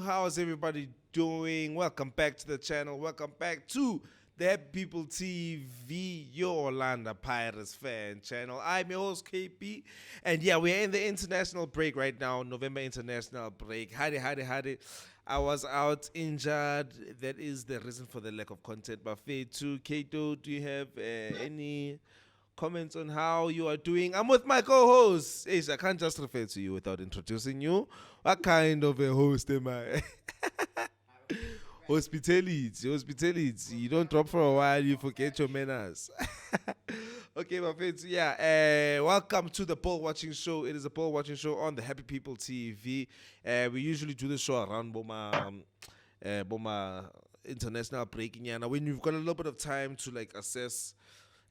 How's everybody doing? Welcome back to the channel. Welcome back to the Happy People TV, your Orlando Pirates fan channel. I'm your host, KP. And yeah, we're in the international break right now, November international break. Howdy. I was out injured. That is the reason for the lack of content. But Faye, too, Kato, do you have any comments on how you are doing? I'm with my co-host. Ace, I can't just refer to you without introducing you. What kind of a host am I? Hospitality. You don't drop for a while, you forget your manners. Okay, my friends. Yeah, welcome to the Ball Watching Show. It is a Ball Watching Show on the Happy People TV. We usually do the show around Boma international breaking. Yeah, now when you've got a little bit of time to like assess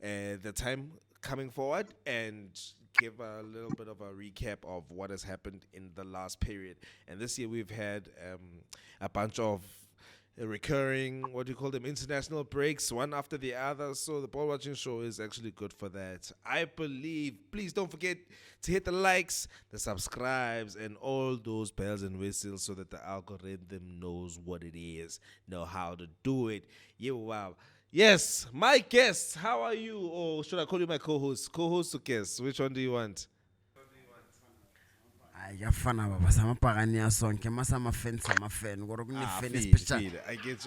the time coming forward and give a little bit of a recap of what has happened in the last period. And this year we've had a bunch of recurring, what do you call them, international breaks, one after the other. So the Ball Watching Show is actually good for that, I believe. Please don't forget to hit the likes, the subscribes, and all those bells and whistles so that the algorithm knows what it is, know how to do it. Yeah, wow. Yes, my guest. How are you? Or should I call you my co-host? Co-host or guest? Which one do you want? Yafana baba samapakania sonke masamafan samafan ngoro kunefan Feed, special. feed. I get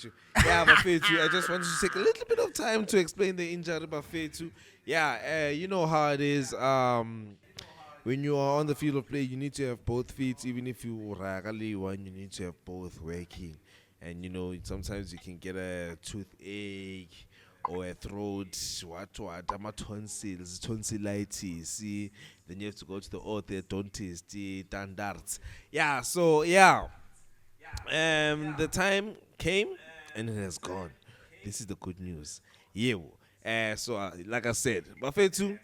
you. Yeah, but Fetu, I just wanted to take a little bit of time to explain the injury, but Fetu. Yeah, you know how it is. When you are on the field of play, you need to have both feet. Even if you rarely one, you need to have both working. And you know, sometimes you can get a toothache or a throat, tonsillitis. See, then you have to go to the orthodontist, the standards. Yeah, so yeah, the time came and it has gone. This is the good news. Yeah. Like I said, Buffet two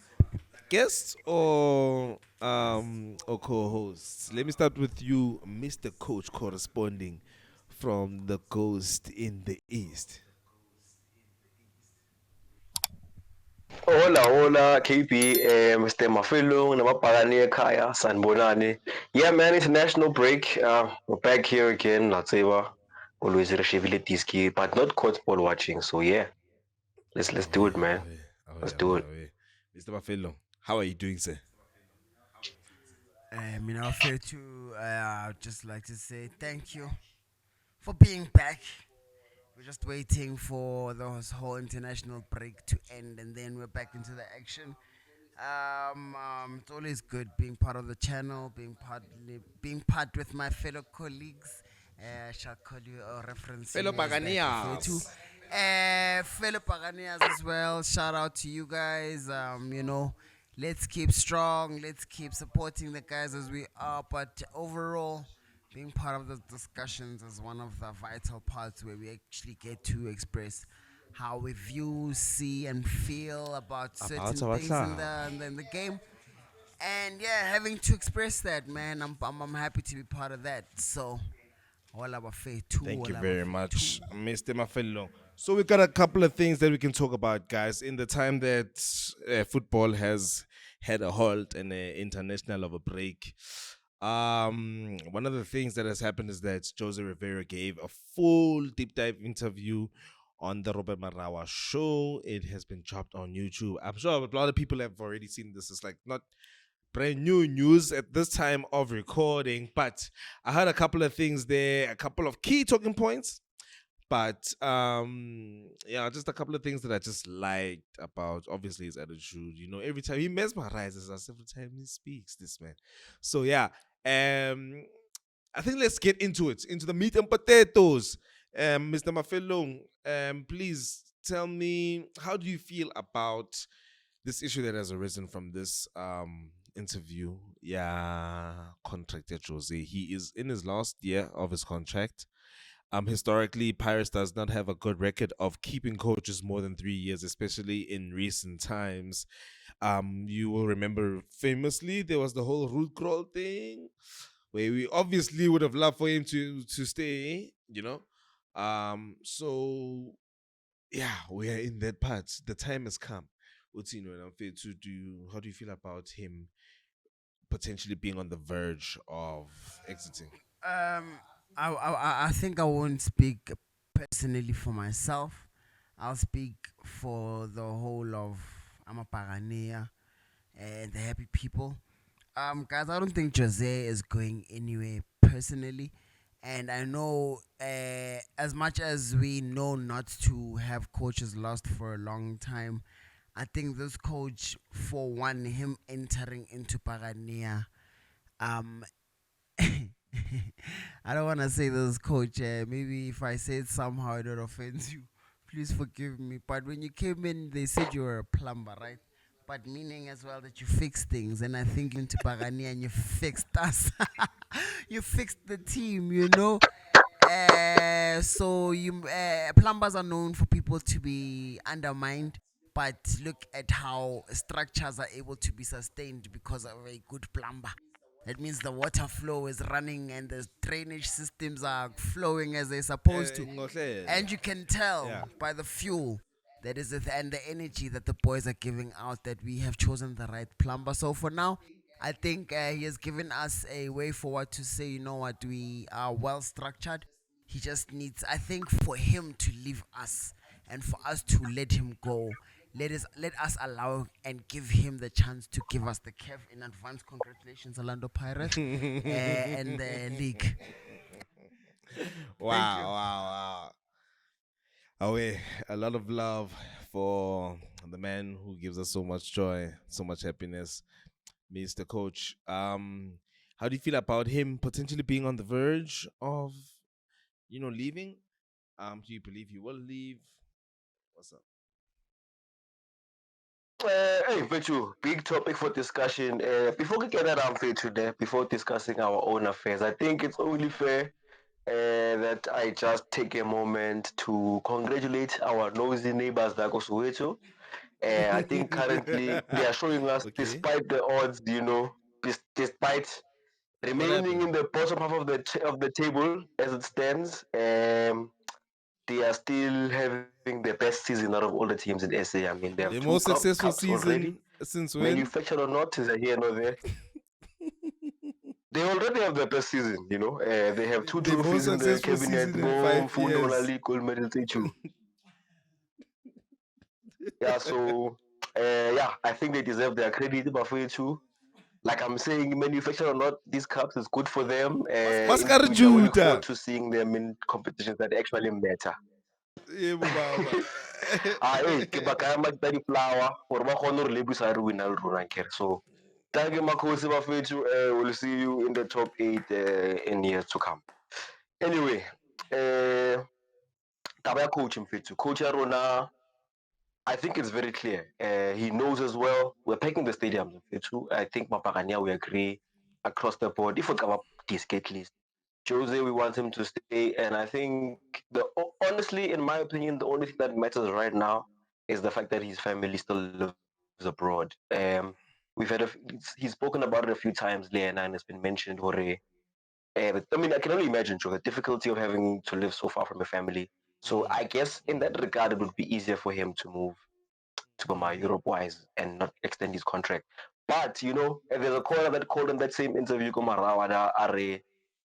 guests or co-hosts. Let me start with you, Mr. Coach, corresponding from the Ghost in the East. Hola, KP, Mr. Mafilung, namapalani ekhaya, sanibonani. Yeah, man, international break. We're back here again, Latseva. Always reshevile diski, but not court ball watching. So yeah, let's do it, man. Let's do it. Mr. Buffalo, how are you doing, sir? Mina fair to just like to say thank you for being back. We're just waiting for the whole international break to end, and then we're back into the action. It's always good being part of the channel, being part with my fellow colleagues. I shall call you a reference. Fellow Too. Paganias. Fellow Paganias as well. Shout out to you guys. Let's keep strong. Let's keep supporting the guys as we are. But overall, being part of the discussions is one of the vital parts where we actually get to express how we view, see, and feel about certain our things in the game. And yeah, having to express that, man, I'm happy to be part of that. So, all our faith too. Thank you all our very faith much, too. Mr. Mafelo. So we got a couple of things that we can talk about, guys. In the time that football has had a halt and an international of a break, one of the things that has happened is that Jose Riveiro gave a full deep dive interview on the Robert Marawa show. It has been dropped on YouTube. I'm sure a lot of people have already seen this. It's like not brand new news at this time of recording, but I heard a couple of things there, a couple of key talking points. But yeah, just a couple of things that I just liked about obviously his attitude. You know, every time he mesmerizes us every time he speaks, this man. So yeah, I think let's get into it, into the meat and potatoes. Mr. Mafelong, please tell me, how do you feel about this issue that has arisen from this interview? Yeah, contracted Jose. He is in his last year of his contract. Historically, Pirates does not have a good record of keeping coaches more than 3 years, especially in recent times. You will remember famously there was the whole root crawl thing, where we obviously would have loved for him to stay. You know, so yeah, we are in that part. The time has come. Utino and Amfe, to do. How do you feel about him potentially being on the verge of exiting? I think I won't speak personally for myself. I'll speak for the whole of Amapagania and the happy people. Guys, I don't think Jose is going anywhere personally. And I know, as much as we know not to have coaches lost for a long time, I think this coach, for one, him entering into Pagania, um, I don't want to say this, coach. Maybe if I say it somehow, it offends you. Please forgive me. But when you came in, they said you were a plumber, right? But meaning as well that you fix things. And I think you into Pagani and you fixed us. You fixed the team, you know. So you plumbers are known for people to be undermined, but look at how structures are able to be sustained because of a good plumber. That means the water flow is running and the drainage systems are flowing as they're supposed to. Ngohlela. And you can tell Yeah. by the fuel that is it, and the energy that the boys are giving out that we have chosen the right plumber. So for now, I think he has given us a way forward to say, you know what, we are well structured. He just needs, I think, for him to leave us and for us to let him go. Let us allow and give him the chance to give us the Kev in advance. Congratulations, Orlando Pirates, and the league. Thank Wow, you. wow, wow. Away, a lot of love for the man who gives us so much joy, so much happiness, Mr. Coach. How do you feel about him potentially being on the verge of, leaving? Do you believe he will leave? What's up? Hey, Virtue, big topic for discussion. Before we get that Virtue there, before discussing our own affairs, I think it's only fair that I just take a moment to congratulate our nosy neighbors, like Soweto. I think currently they are showing us, Okay. despite the odds, despite What remaining happened? in the bottom half of the table as it stands, they are still having the best season out of all the teams in SA. I mean, they have The two most successful cups already, season since when? manufactured or not, is a here nor there. They already have the best season, you know. They have two The most trophies in the successful cabinet, season in boom, 5 fundo la years. league, gold medal, too. Yeah, so yeah, I think they deserve their credit, Bafana too. Like I'm saying, manufactured or not, these cups is good for them. In future, we look forward Mascarajuta. to seeing them in competitions that actually matter. Yebo baba. Hey, ke ba kaya magta di-flower gore ba kgone gore lebisa re wina le rona kere. So thank you, Makosi Bafethu. We'll see you in the top eight in years to come. Anyway, uh, taba ya coach Mfethu. Coach ya rona, I think it's very clear. He knows as well. We're packing the stadiums Mfethu. I think Mapagania, we agree across the board. If we cover this at least. Jose, we want him to stay, and I think honestly, in my opinion, the only thing that matters right now is the fact that his family still lives abroad. We've had he's spoken about it a few times, Leona, and it's been mentioned. I mean, I can only imagine, Joe, the difficulty of having to live so far from a family. So I guess in that regard, it would be easier for him to move to Burma Europe wise and not extend his contract. But there's a caller that called in that same interview, Komarawa, Are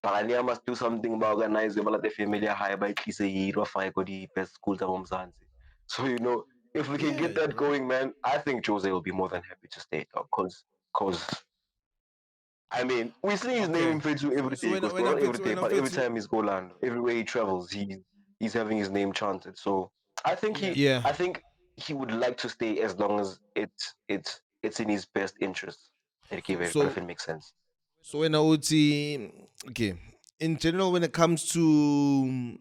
Pagania must do something about organizing the family high by Kise the best schools of Mzansi. So if we can Yeah, get you that know. going, man, I think Jose will be more than happy to stay, because I mean, we see his name Okay. in Facebook every So day, when because when not I'm every fit day, when I'm but fit every to time he's go land, everywhere he travels, he's having his name chanted. So I think he yeah. I think he would like to stay as long as it's in his best interest. If So it makes sense. when I would see, okay, in general when it comes to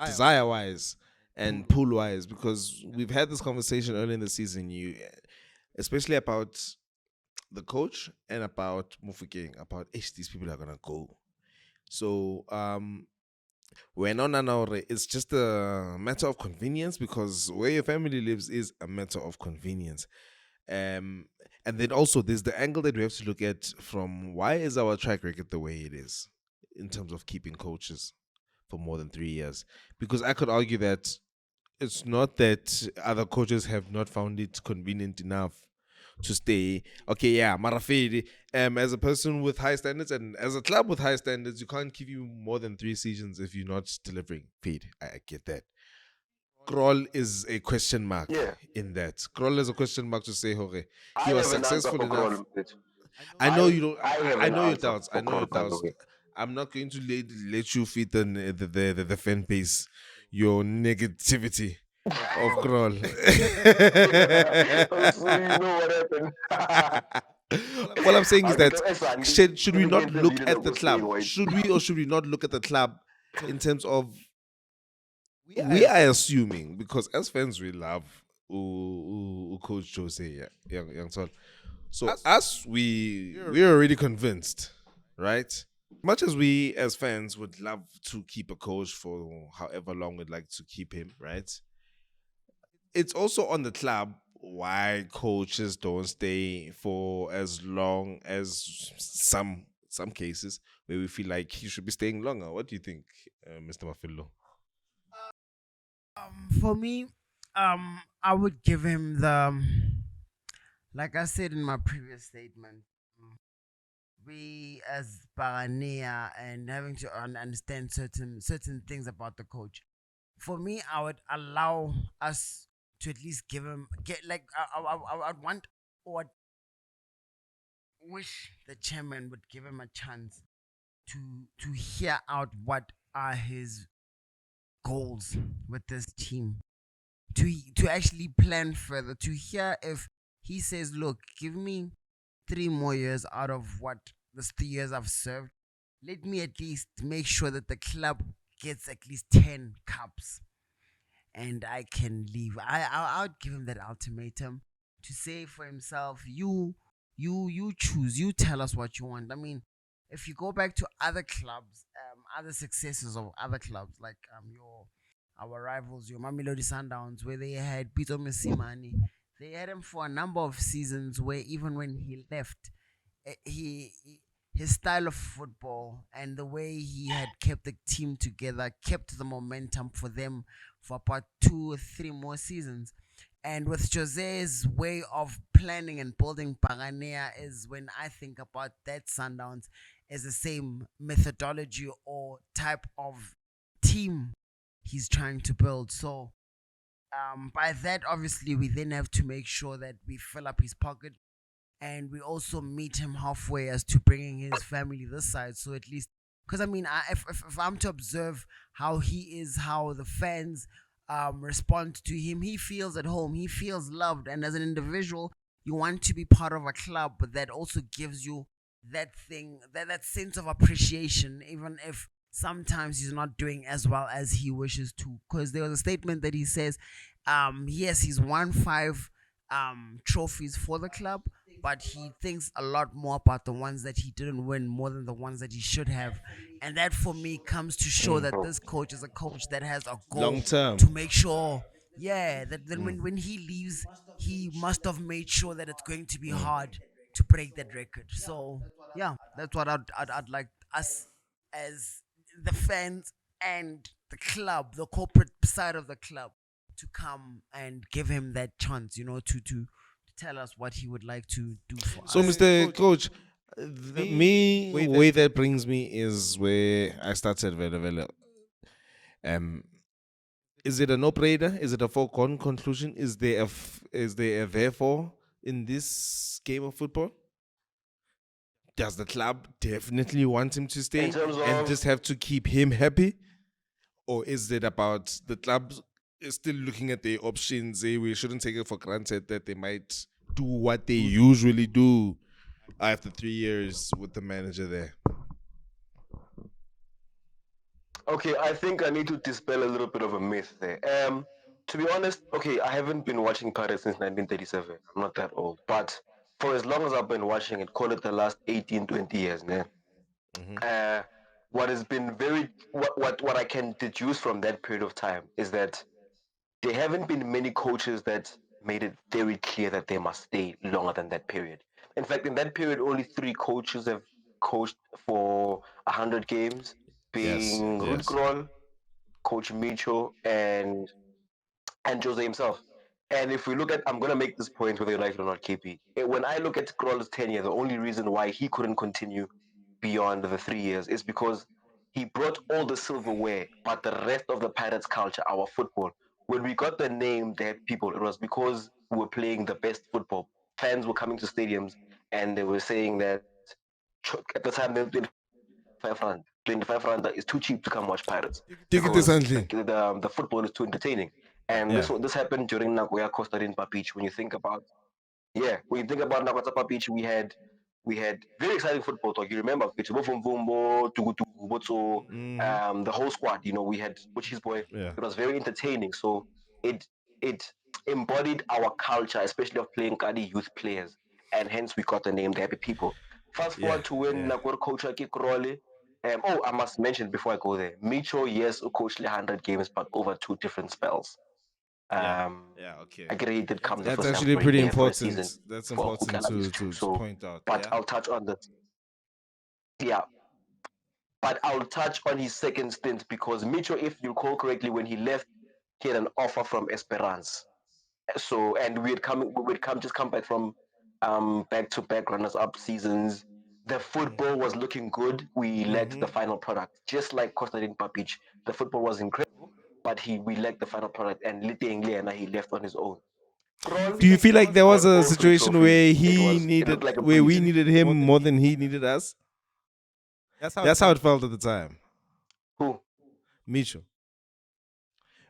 desire wise and pool wise, because we've had this conversation early in the season, especially about the coach and about Mufukeng, about these people are gonna go. So when on Anaure, it's just a matter of convenience because where your family lives is a matter of convenience. Um, and then also there's the angle that we have to look at from why is our track record the way it is in terms of keeping coaches for more than 3 years? Because I could argue that it's not that other coaches have not found it convenient enough to stay. Okay, yeah, Marafedi. As a person with high standards and as a club with high standards, you can't give you more than 3 seasons if you're not delivering. Feed. I get that. Kroll is a question mark Yeah, in that. Kroll is a question mark to say, okay, I he was have an answer successful for enough. Kroll. Mfethu. I know I you don't. I have I an know your answer doubts. I for know your Kroll, by the doubts. way. I'm not going to let you feed the fan base your negativity of Kroll. Oh, so you know what happened. All I'm saying is Okay, that so Esandi, should we not look interviewed in at the Agustin, club? right? Should we or should we not look at the club in terms of we are assuming because as fans we love Coach Jose, yeah, young Sol. So us we're already convinced, right? Much as we as fans would love to keep a coach for however long we'd like to keep him, right? It's also on the club why coaches don't stay for as long as some cases where we feel like he should be staying longer. What do you think, Mr. Mafillo? For me, I would give him the, like I said in my previous statement, we as Barania and having to understand certain things about the coach. For me, I would allow us to at least give him get like I'd want or wish the chairman would give him a chance to hear out what are his goals with this team, to actually plan further, to hear if he says, look, give me 3 more years out of what the 3 years I've served. Let me at least make sure that the club gets at least 10 cups and I can leave. I would give him that ultimatum to say for himself, you choose, you tell us what you want. I mean, if you go back to other clubs, other successes of other clubs like your our rivals, your Mamelodi Sundowns, where they had Peter Messimani, they had him for a number of seasons. Where even when he left, his style of football and the way he had kept the team together kept the momentum for them for about 2 or 3 more seasons. And with Jose's way of planning and building Pagania is when I think about that Sundowns as the same methodology or type of team he's trying to build. So by that, obviously, we then have to make sure that we fill up his pocket and we also meet him halfway as to bringing his family this side. So at least, because I mean, if I'm to observe how he is, how the fans respond to him, he feels at home, he feels loved, and as an individual, you want to be part of a club, but that also gives you that thing, that sense of appreciation, even if sometimes he's not doing as well as he wishes to. Because there was a statement that he says, yes, he's won 5 trophies for the club, but he thinks a lot more about the ones that he didn't win more than the ones that he should have. And that for me comes to show that this coach is a coach that has a Long goal term. to make sure, yeah, that then Mm. when he leaves, he must have made sure that it's going to be Mm. hard to break that record. So, yeah, that's what I'd like us as the fans and the club, the corporate side of the club, to come and give him that chance, to tell us what he would like to do for So, us. Mr. Coach, me way that brings me is where I started very well. Um, is it a no-brainer? Is it a foregone conclusion? Is there a therefore in this game of football? Does the club definitely want him to In stay terms and of just have to keep him happy? Or is it about the club is still looking at their options? We shouldn't take it for granted that they might do what they usually do after 3 years with the manager there. Okay, I think I need to dispel a little bit of a myth there. To be honest, okay, I haven't been watching Pirates since 1937. I'm not that old, but for as long as I've been watching it, call it the last 18, 20 years, man. Mm-hmm. Uh, what has been very what I can deduce from that period of time is that there haven't been many coaches that made it very clear that they must stay longer than that period. In fact, in that period, only 3 coaches have coached for 100 games, Yes, being Ruud yes. Krol, Coach Micho, and Jose himself. And if we look at, I'm going to make this point whether you like it or not, KP. When I look at Krol's tenure, the only reason why he couldn't continue beyond the 3 years is because he brought all the silverware, but the rest of the Pirates culture, our football, when we got the name that people, it was because we were playing the best football. Fans were coming to stadiums and they were saying that at the time, they were 25 rand. 25 rand is too cheap to come watch Pirates Ticket is because handling. the football is too entertaining. Yeah. And Yeah. this happened during Nagoya Costa Rica Beach. When you think about when you think about Nakatapa Beach, we had very exciting football talk. You remember Fixtures, Vumbo, Tugutu, Botso, Mm-hmm. the whole squad. We had Uchi's boy. Yeah. It was very entertaining. So it it embodied our culture, especially of playing Kadi youth players, and hence we got the name the Happy People. Fast Yeah. forward to when Yeah. Nakor coach Kikrole. Oh, I must mention before I go there, Micho, yes, coached 100 games, but over two different spells. Yeah. Um, Yeah. Okay. I get he did come the That's first time actually for a pretty year for a important. season That's for important Kutlala to District. to to So, point out. but Yeah. I'll touch on this. Yeah, but I'll touch on his second stint because Mitchell, if you recall correctly, when he left, he had an offer from Esperance. So, and we'd just come back from back to back runners up seasons. The football was looking good. We lacked Mm-hmm. the final product, just like Costa Rica Papic. The football was incredible, but we lacked the final product. And Lite Engliana, he left on his own. Kroll Do you feel like there was won a all three situation trophies. where It looked like a we breeze. needed him more than he needed us? That's how it felt at the time. Who? Micho,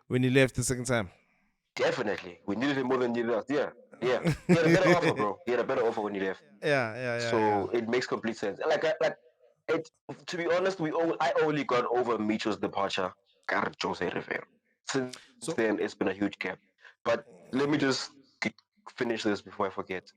when he left the second time. Definitely. We needed him more than needed us. Yeah. Yeah. He had a better offer, bro. He had a better offer when he left. Yeah, yeah, yeah, yeah. So it makes complete sense. Like it. To be honest, I only got over Micho's departure, Gareth Jose Riveiro. Since So then, it's been a huge gap. But let me just finish this before I forget.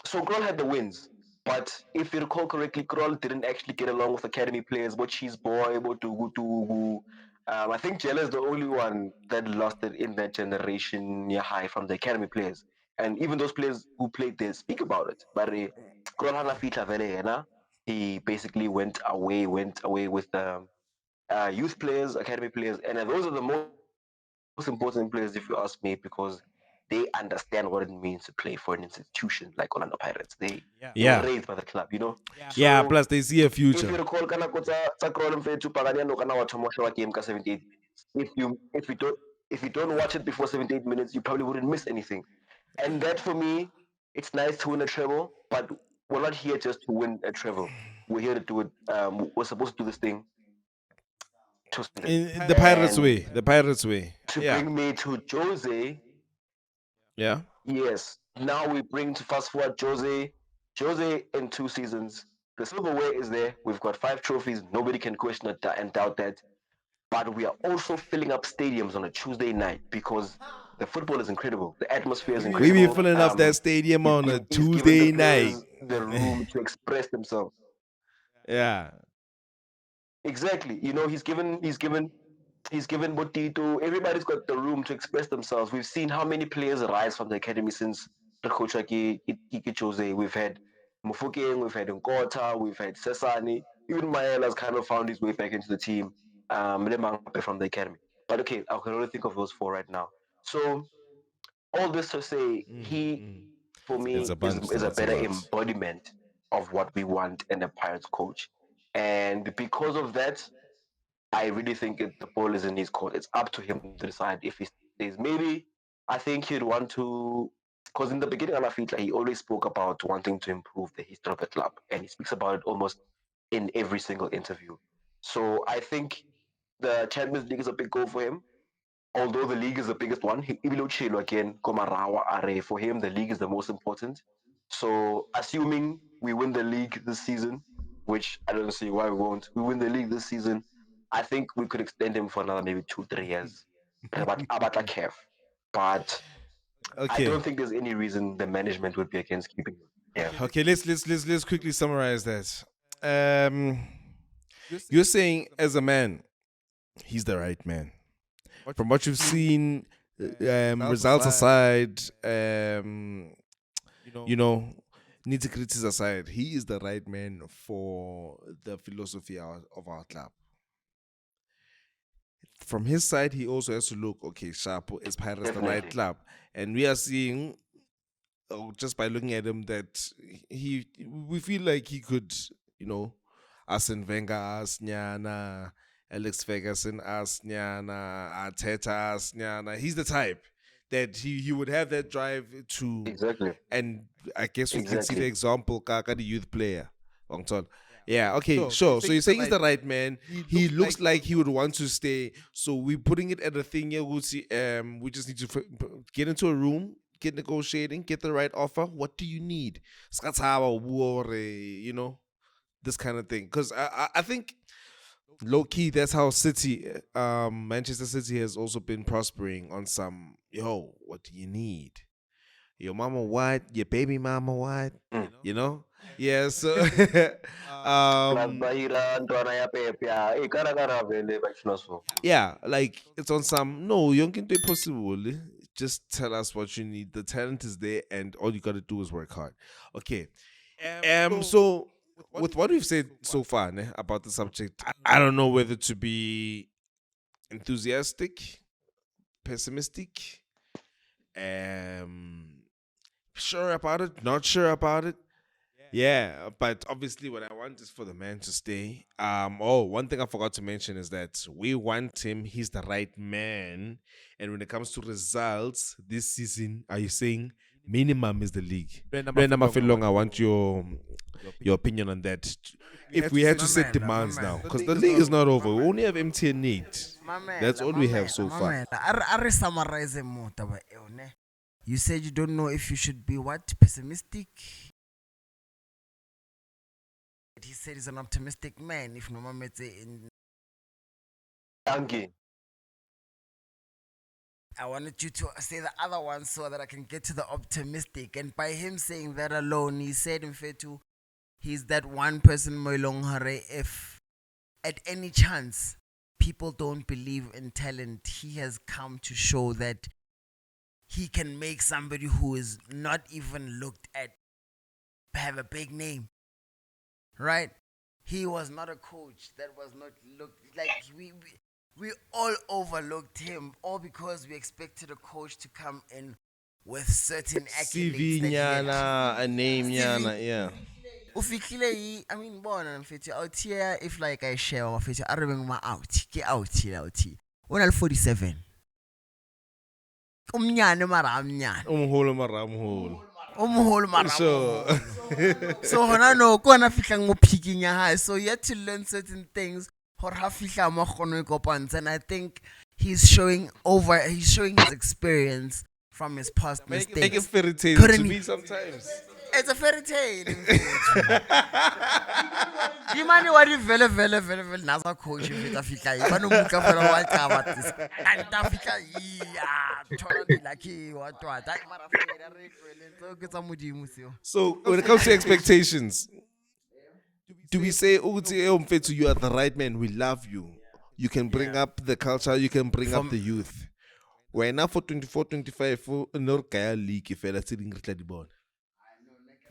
So Kroll had the wins, but if you recall correctly, Kroll didn't actually get along with academy players. But Cheese Boy, Botugu Tugu. I think Jella is the only one that lost it in that generation near high from the academy players. And even those players who played there speak about it. But Kroll hana fitla vele yena. He basically went away with youth players, academy players, and those are the most important players, if you ask me, because they understand what it means to play for an institution like Orlando Pirates. They were yeah, raised by the club, you know. yeah. So Plus, they see a if you future. recall, kana tsa Kroll mfethu Pagani no kana watch wa game ka 78 minutes. If you don't watch it before 78 minutes, you probably wouldn't miss anything. And that for me, it's nice to win a treble, but we're not here just to win a treble. We're here to do it. We're supposed to do this thing to standard. In the Pirates And way. The Pirates way. to Yeah. bring me to Jose, Yeah. yes. Now we bring to fast forward Jose. Jose in 2 seasons. The silverware is there. We've got 5 trophies. Nobody can question it and doubt that. But we are also filling up stadiums on a Tuesday night because the football is incredible. The atmosphere is We be incredible. filling up that stadium on a He's given the Tuesday night. players the room to express themselves. Yeah. Exactly. He's given Botito. Everybody's got the room to express themselves. We've seen how many players rise from the academy since Rekochaki, Kiki Chose. We've had Mufukeng, we've had Nkota, we've had Sesani. Even Maela's kind of found his way back into the team. Lemangpe from the academy. But okay, I can only think of those four right now. So all this to say, he Mm. for It's me a is bunch is though. a It's a better bunch. embodiment of what we want in a Pirates coach. And because of that, I really think the ball is in his court. It's up to him to decide if he stays. Maybe I think he'd want to, because in the beginning of Lafitla, he always spoke about wanting to improve the history of the club, and he speaks about it almost in every single interview. So I think the Champions League is a big goal for him. Although the league is the biggest one, Ibiluchilo again, Komarawa Are, for him, the league is the most important. So, assuming we win the league this season, which I don't see why we won't, we win the league this season, I think we could extend him for another maybe 2, 3 years. But Abata Kev. But I Okay. don't think there's any reason the management would be against keeping him. Yeah. Okay. Let's quickly summarize that. Um, you're saying as a man, he's the right man. From what you've seen, results aside, you know, nitty gritties aside, he is the right man for the philosophy of our club. from his side, he also has to look, okay, sharp, is Pirates the right Definitely. club? And we are seeing, just by looking at him, that we feel like he could, you know, Arsene Wenger, Asnyana, Alex Ferguson, Asnyana, Arteta, Asnyana. He's the type that he would have that drive to, Exactly. and I guess we can see the Exactly. example, Kaka, the youth player. Wangton. Yeah, okay, sure. So you're saying he's the right man. He looks like he would want to stay. So we're putting it at a thing here. We'll see. We just need to get into a room, get negotiating, get the right offer. What do you need? Skatsaba, war, you know, this kind of thing. Because I think low key, that's how City, Manchester City has also been prospering on some. Yo, what do you need? Your mama what? Your baby mama what? Mm. You know? Yeah. So, Plus um, Bahira, Ntwana ya Pepe, ya, kara vele bafuna so. yeah, like it's on some. No, you don't get possible. Just tell us what you need. The talent is there, and all you gotta do is work hard. Okay. So with what we've said so far about the subject, I don't know whether to be enthusiastic, pessimistic, um, sure about it, not sure about it. Yeah, but obviously what I want is for the man to stay. Oh, one thing I forgot to mention is that we want him, he's the right man. And when it comes to results this season, are you saying minimum is the league? Brenda Mafilong, I want your opinion on that. If we had to set Mamela, demands now, mamela, because the league is not over. We only have MTN need. That's mamela, all we have mamela, so far. mamela. Are summarize more taba eo, ne? You said you don't know if you should be what? Pessimistic? He said he's an optimistic man. If no mametse in, Angi. I wanted you to say the other one so that I can get to the optimistic. And by him saying that alone, he said in Fetu, he's that one person Moilong Hare. If at any chance people don't believe in talent, he has come to show that he can make somebody who is not even looked at have a big name, right? He was not a coach that was not looked like we all overlooked him, all because we expected a coach to come in with certain accolades CV that he had. Nyana, a name CV, Nyana, yeah. I mean, born and fit out here. If like I share my fit, I remember my out, get out here, out here. When I'm 47, umnyane mara amnyane, Umholo maramholo. umholo mara Sure. umholo. So hona no, kona fihla ngo picking ya high. So you have to learn certain things. Hor ha fihla mo kgono ikopantse, and I think he's showing his experience from his past Make it mistakes. fairy tale Couldn't to he- me sometimes. It's a fairy tale. Imani wa di vele nasa coach fita fika yi bano muka fela wa taba this anta fika yi thola di lucky wa twa ta mara fela re kwele so ke tsa modimo seo. So when it comes to expectations, do we say, Uguti Mfetu, you are the right man, we love you. You can bring up the culture, you can bring up the youth. We're now for 24, 25, for no kaya league if you're sitting the ball.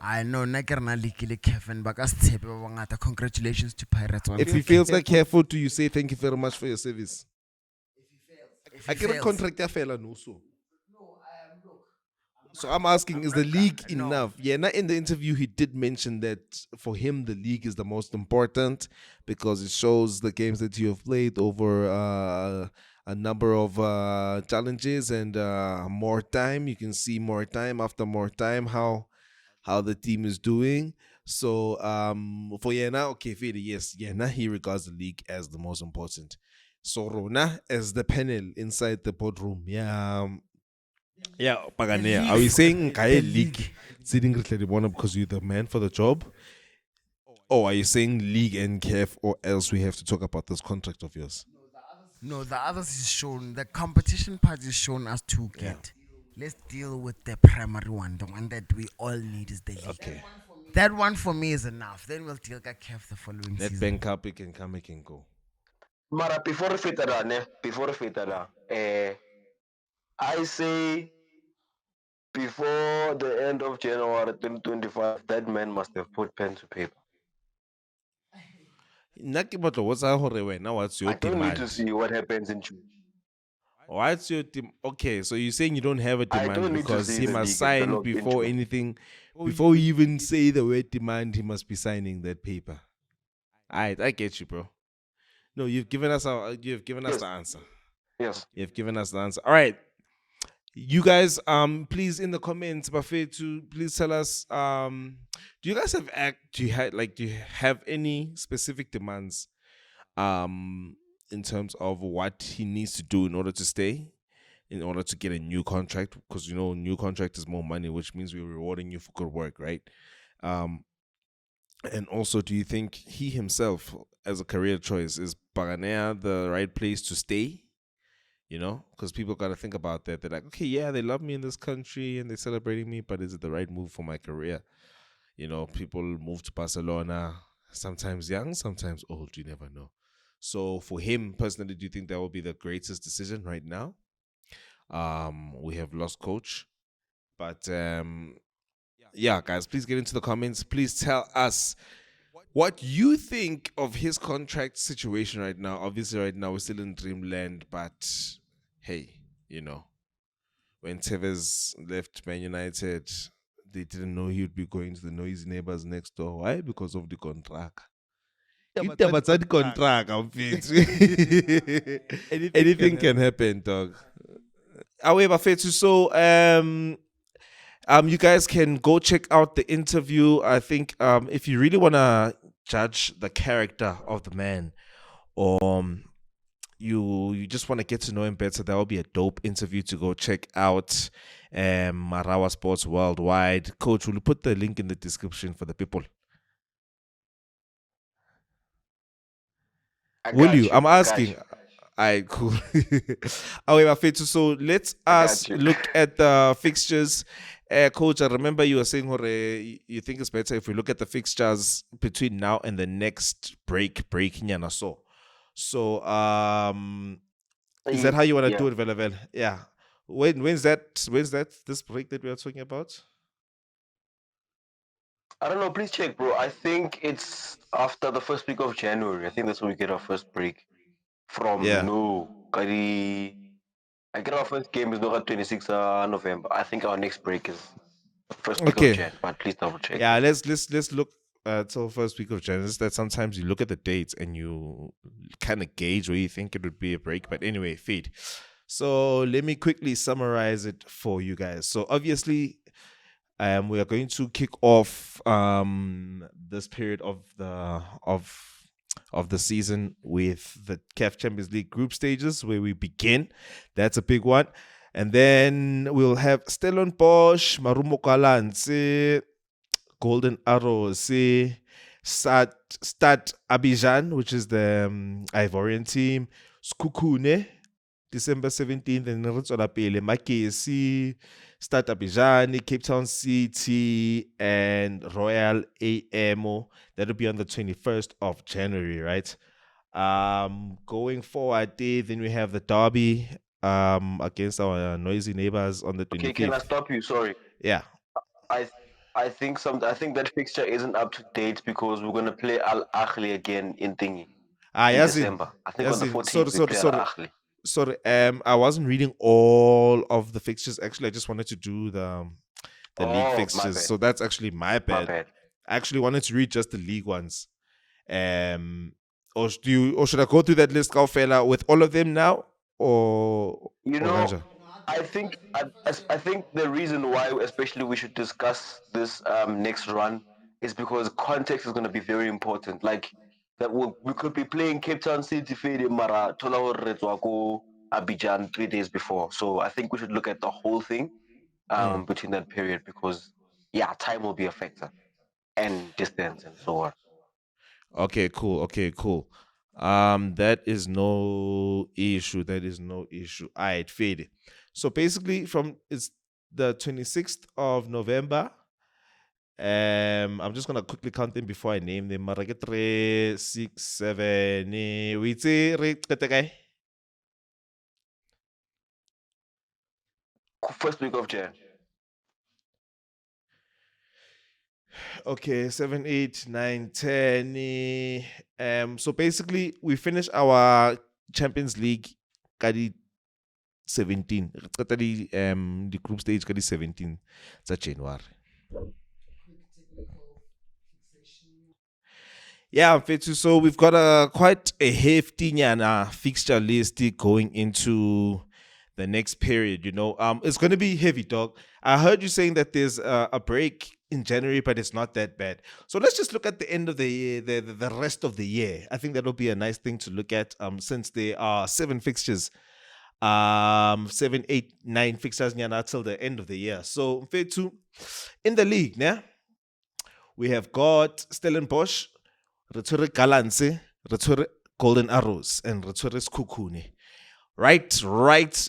I know na ke rena lekile Kevin ba ka se tshepe ba bangata. Congratulations to Pirates. If he feels like careful, do you say thank you very much for your service? If I he get a fails. contract ya fela no so. So I'm asking, is the league No. enough? Yeah, not in the interview he did mention that for him the league is the most important because it shows the games that you have played over a number of challenges and more time. You can see more time after more time how the team is doing. So for Yena, okay, Fede, yes, Yena he regards the league as the most important. So Rona as the panel inside the boardroom. Yeah. Yeah, Paganea. Are we saying Kaya League sitting because you're the man for the job? Or are you saying League and KF or else we have to talk about this contract of yours? No, the others is shown. The competition part is shown us to get. Let's deal with the primary one. The one that we all need is the league. Okay. That one for me is enough. Then we'll deal with Kev the following Let season. bank up, it can come, it can go. Mara before fita da ne, before fita da. I say before the end of January 2025, that man must have put pen to paper. Nna ke batla ho botsa hore wena, what's your I don't need to demand? see what happens in June. What's your okay? So you're saying you don't have a I demand don't need to because see he the must league sign develop in before June. anything, before you even say the word demand, he must be signing that paper. Alright, I get you, bro. No, you've given us Yes, the answer. yes. You've given us the answer. All right. You guys, please in the comments, Buffet, to please tell us, do you guys have do you have any specific demands, in terms of what he needs to do in order to stay, in order to get a new contract? Because new contract is more money, which means we're rewarding you for good work, right? Um, and also, do you think he himself, as a career choice, is Paganea the right place to stay? Because people got to think about that. They're like, okay, yeah, they love me in this country and they're celebrating me, but is it the right move for my career? People move to Barcelona, sometimes young, sometimes old, you never know. So for him personally, do you think that will be the greatest decision right now? We have lost coach, but yeah, guys, please get into the comments. Please tell us what you think of his contract situation right now. Obviously, right now we're still in dreamland, but hey, you know, when Tevez left Man United, they didn't know he would be going to the noisy neighbors next door. Why? Because of the contract. Ke taba tsa di-contract, Anything can happen, dog. However, Fetu, so you guys can go check out the interview. I think if you really wanna judge the character of the man, or you just want to get to know him better, that will be a dope interview to go check out. Marawa Sports Worldwide. Coach, will you put the link in the description for the people? I Will got you? you. I'm I got asking. you. Alright, cool. However, Fetu, so let I us got you. look at the fixtures. Coach, I remember you were saying, you think it's better if we look at the fixtures between now and the next breaking Nyana So, is that how you want to Yeah. do it, Velavel? Yeah. When's that this break that we are talking about? I don't know. Please check, bro. I think it's after the first week of January. I think that's when we get our first break from Yeah. no. I get our first game is not at 26 November. I think our next break is the first week of Okay. Jan. But please double check. Yeah, let's look till first week of January. It's that sometimes you look at the dates and you kind of gauge where you think it would be a break. But anyway, feed. So let me quickly summarize it for you guys. So obviously, we are going to kick off this period of the season with the CAF Champions League group stages where we begin. That's a big one. And then we'll have Stellenbosch, Marumo Kalanse, Golden Arrows, Stad Abidjan, which is the Ivorian team, Skukune, December 17th, and re tswela pele Makesi, Stad Abidjan, Cape Town City, and Royal AMO. That'll be on the 21st of January, right? Going forward, then we have the derby against our noisy neighbors on the Okay, can I 25th. stop you? Sorry. Yeah. I I think that fixture isn't up to date because we're gonna play Al Ahly again in Thingy in Yazin, December. I think on the Yazin. 14th we play Al Ahly. Sorry. I wasn't reading all of the fixtures. Actually, I just wanted to do the league Oh, my fixtures. bad. So that's actually my My bad. bad. I actually wanted to read just the league ones. Or should I go through that list, fella, with all of them now, You or know, Ganja? I think the reason why, especially, we should discuss this next run is because context is going to be very important. Like that, we could be playing Cape Town City Fade Mara Tola hore re tswa ko Abidjan 3 days before. So I think we should look at the whole thing between that period because yeah, time will be a factor and distance and so on. Okay, cool. Okay, cool. That is no issue. That is no issue. All right, fade. So basically, from it's the 26th of November. I'm just gonna quickly count them before I name them. Mara ke 3, 6, 7. We say re qete kae? First week of Jan. Okay, 7, 8, 9, 10. So basically, we finish our Champions League ka di 17. Re qeta the group stage ka di 17 tsa January. Yeah, Fetu. So we've got a quite a hefty nyana fixture list going into the next period. It's going to be heavy, dog. I heard you saying that there's a break in January, but it's not that bad. So let's just look at the end of the year, the rest of the year. I think that'll be a nice thing to look at. Since there are 7 fixtures, 7, 8, 9 fixtures nyana till the end of the year. So Fetu, in the league, yeah, we have got Stellenbosch, re tshwere Galanse, re tshwere Golden Arrows, and re tshwere Sekhukhune. Right.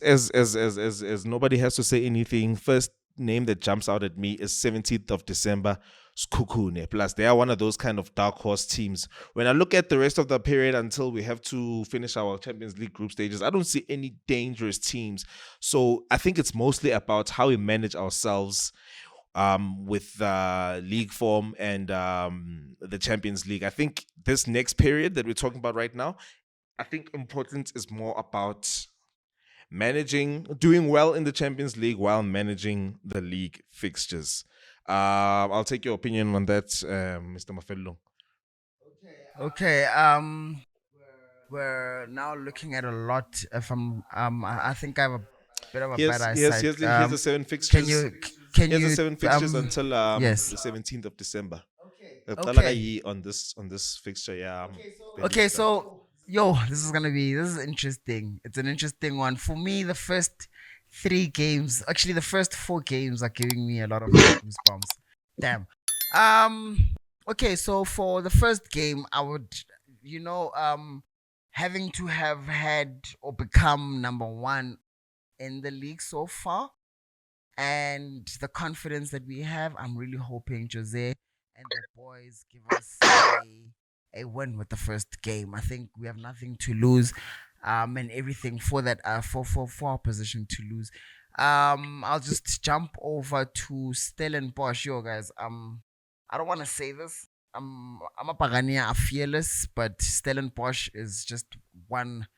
As nobody has to say anything. First name that jumps out at me is 17th of December, Sekhukhune. Plus, they are one of those kind of dark horse teams. When I look at the rest of the period until we have to finish our Champions League group stages, I don't see any dangerous teams. So I think it's mostly about how we manage ourselves with league form and the Champions League. I think this next period that we're talking about right now, I think important is more about doing well in the Champions League while managing the league fixtures. I'll take your opinion on that, Mr. Mafello. Okay. We're now looking at a lot. If I think I have a bit of a bad eyesight. Here's the seven Can fixtures. you can Here's the you 7 fixtures until yes. the 17th of December. Okay. On this fixture, yeah. Okay, so this is interesting. It's an interesting one. For me, the first 3 games, actually the first 4 games are giving me a lot of goosebumps. Damn. Um okay, so for the first game, I would having to have had or become number 1 in the league so far and the confidence that we have, I'm really hoping Jose and the boys give us a win with the first game. I think we have nothing to lose, and everything for that for our position to lose. I'll just jump over to Stellenbosch, yo guys. I don't want to say this. I'm a Pagania are fearless, but Stellenbosch is just one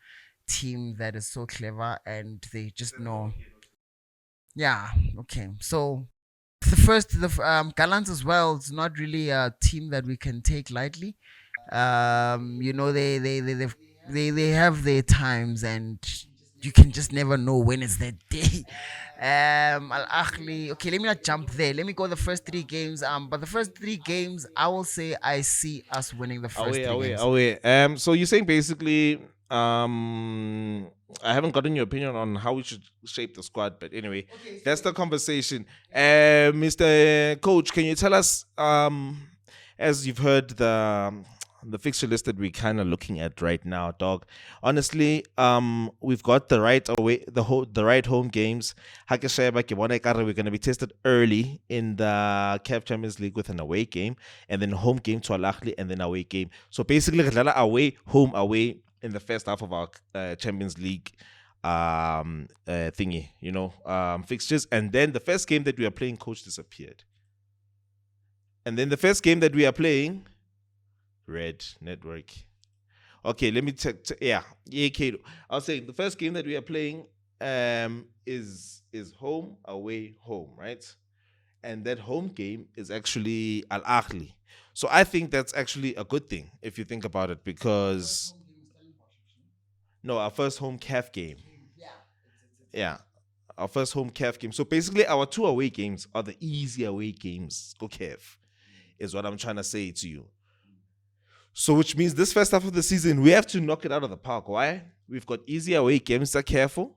team that is so clever and they just know. Yeah, okay. So the Gallants as well. It's not really a team that we can take lightly. They have their times, and you can just never know when it's their day. Al Ahly. Okay, let me not jump there. Let me go the first 3 games. But the first 3 games, I will say I see us winning the first Away, 3 games. away. So you're saying basically, I haven't gotten your opinion on how we should shape the squad, but anyway, that's the conversation. Mr. Coach, can you tell us, as you've heard the fixture list that we're kind of looking at right now, dog. Honestly, we've got the right home games. Hakesheba ke bona ekare we're going to be tested early in the CAF Champions League with an away game, and then home game to Al Ahly, and then away game. So basically, re dlala away, home, away in the first half of our Champions League thingy, fixtures. And then the first game that we are playing, coach disappeared. And then the first game that we are playing, Red Network. Okay, let me check. Yeah, Kato. I was saying the first game that we are playing is home, away, home, right? And that home game is actually Al Ahly. So I think that's actually a good thing if you think about it, because no, our first home CAF game. Yeah, our first home CAF game. So basically, our 2 away games are the easy away games. Go CAF, is what I'm trying to say to you. So which means this first half of the season, we have to knock it out of the park. Why? We've got easy away games that are careful,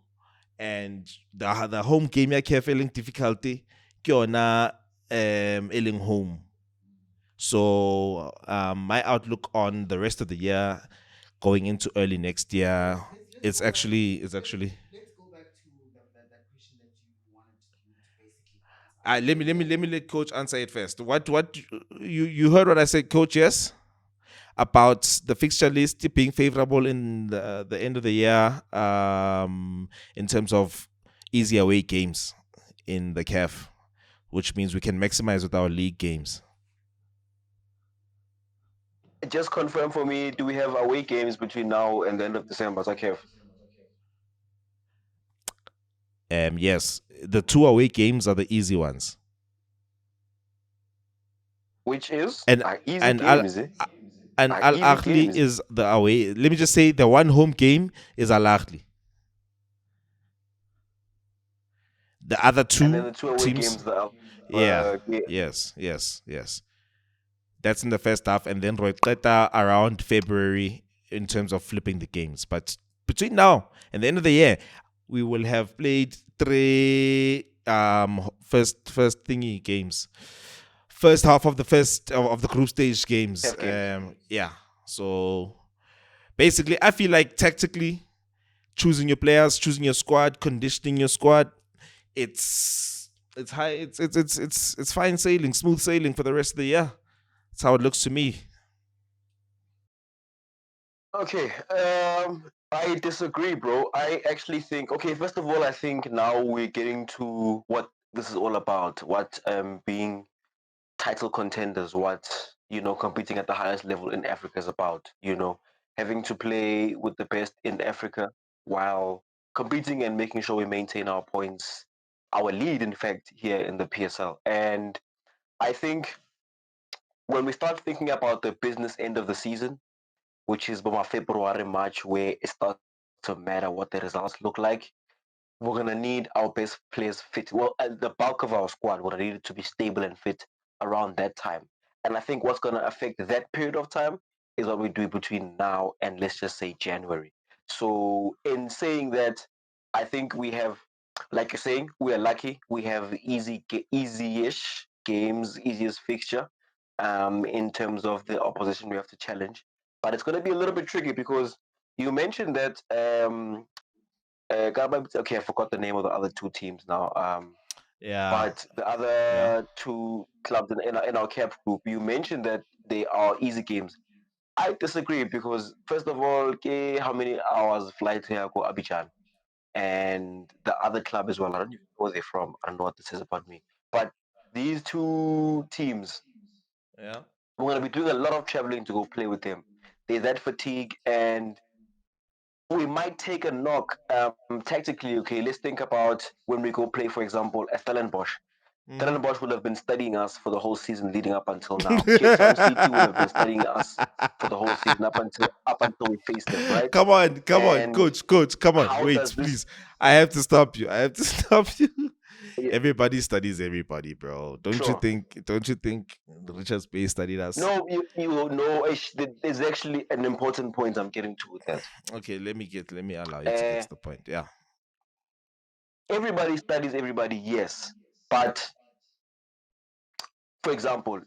and the home game are careful difficulty. Kiona eling home. So my outlook on the rest of the year, going into early next year, it's actually. Let's go back to that question that you wanted to basically answer. Let me let Coach answer it first. What you heard what I said, Coach? Yes, about the fixture list being favorable in the end of the year, in terms of easy away games in the CAF, which means we can maximize with our league games. just confirm for me, do we have away games between now and the end of December? Okay. Yes, the two away games are the easy ones, Which is and an easy and game, Al is it? and An Al easy game, Ahly is it? is the away. Let me just say the one home game is Al Ahly. The other And then two the two away teams, games, the yeah, yeah. yes. That's in the first half, and then Royqueta around February in terms of flipping the games. But between now and the end of the year, we will have played three first thingy games. First half of the first of the group stage games. Have games. Yeah. So basically, I feel like tactically choosing your players, choosing your squad, conditioning your squad, it's high. It's fine sailing, smooth sailing for the rest of the year. That's how it looks to me. Okay, I disagree, bro. I actually think, okay, first of all, I think now we're getting to what this is all about, what being title contenders, what, competing at the highest level in Africa is about, having to play with the best in Africa while competing and making sure we maintain our points, our lead, in fact, here in the PSL. And I think when we start thinking about the business end of the season, which is about February, March, where it starts to matter what the results look like. We're gonna need our best players fit. Well, the bulk of our squad, we're gonna need it to be stable and fit around that time. And I think what's gonna affect that period of time is what we do between now and, let's just say, January. So in saying that, I think we have, like you're saying, we are lucky. We have easy-ish games, easiest fixture, in terms of the opposition we have to challenge. But it's gonna be a little bit tricky because you mentioned that okay, I forgot the name of the other two teams now. Yeah, But the yeah. other two clubs in our cap group, you mentioned that they are easy games. I disagree because first of all, okay, how many hours flight here go Abidjan, and the other club as well. I don't even know where they're from. I don't know what this says about me. But these two teams, Yeah. we're gonna be doing a lot of traveling to go play with them. There's that fatigue, and we might take a knock tactically. Okay, let's think about when we go play, for example, at Stellenbosch. Mm-hmm. Stellenbosch would have been studying us for the whole season leading up until now. Cape Town City would have been studying us for the whole season up until we faced them, right? Come on, And coach, come on. how Wait, does this? please. I have to stop you. I have to stop you. Everybody studies everybody, bro. Don't you Sure. think? Don't you think Richards Bay studied us? No, you know, there's actually an important point I'm getting to with that. Okay, let me allow you to get Uh, to the point. Yeah. everybody studies everybody, yes, but for example,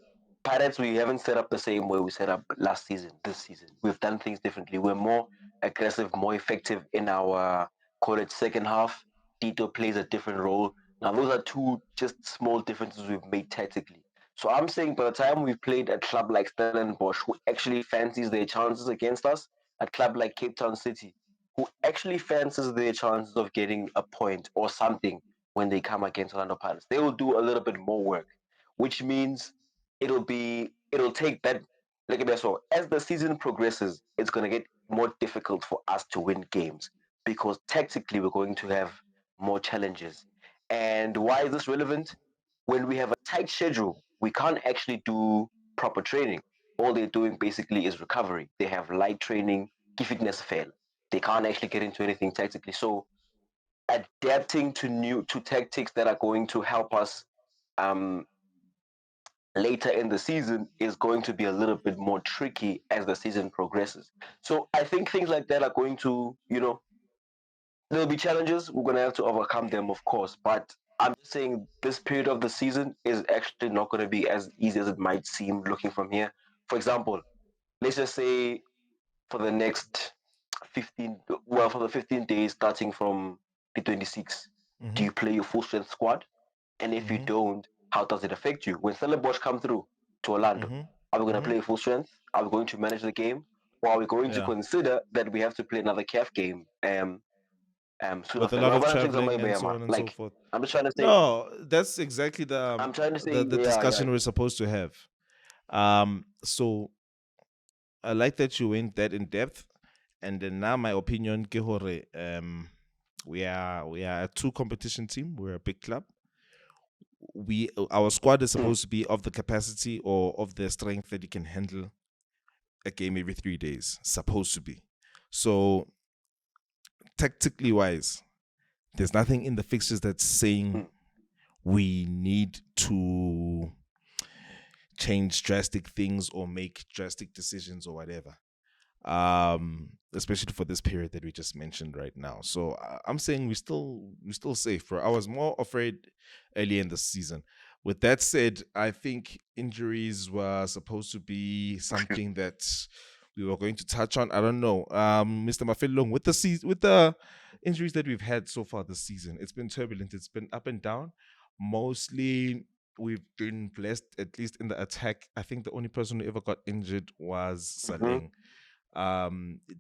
Pirates, we haven't set up the same way we set up last season, this season. We've done things differently. We're more aggressive, more effective in our, call it, second half. Tito plays a different role. Now, those are two just small differences we've made tactically. So I'm saying by the time we've played a club like Stellenbosch, who actually fancies their chances against us, a club like Cape Town City, who actually fancies their chances of getting a point or something when they come against Orlando Pirates, they will do a little bit more work, which means it'll take that, like so as the season progresses, it's going to get more difficult for us to win games because tactically we're going to have more challenges. And why is this relevant? When we have a tight schedule, we can't actually do proper training. All they're doing basically is recovery. They have light training, fitness fail. They can't actually get into anything tactically. So adapting to tactics that are going to help us um, later in the season is going to be a little bit more tricky as the season progresses. So I think things like that are going to, there'll be challenges. We're going to have to overcome them, of course. But I'm just saying this period of the season is actually not going to be as easy as it might seem looking from here. For example, let's just say for the next 15, well, for the 15 days starting from the 26th, do Mm-hmm. you play your full strength squad? And if you Mm-hmm. don't, how does it affect you? When Stellenbosch come through to Orlando, Mm-hmm. are we going to Mm-hmm. play full strength? Are we going to manage the game? Or are we going to Yeah. consider that we have to play another CAF game soon With a after? lot Well, of what I'm saying is, traveling and so on and so like, forth. I'm just trying to say, No, that's exactly I'm trying to say, the yeah, yeah. discussion we're supposed to have. So I like that you went that in depth. And then now my opinion, ke hore, we are a two competition team. We're a big club. Our squad is supposed to be of the capacity or of the strength that it can handle a game every 3 days. Supposed to be. So tactically wise, there's nothing in the fixtures that's saying we need to change drastic things or make drastic decisions or whatever. Especially for this period that we just mentioned right now. So I'm saying we're still safe, bro. I was more afraid early in the season. With that said, I think injuries were supposed to be something that we were going to touch on. I don't know, Mr. Mafilong, with the injuries that we've had so far this season, it's been turbulent. It's been up and down. Mostly, we've been blessed, at least in the attack. I think the only person who ever got injured was Saleng.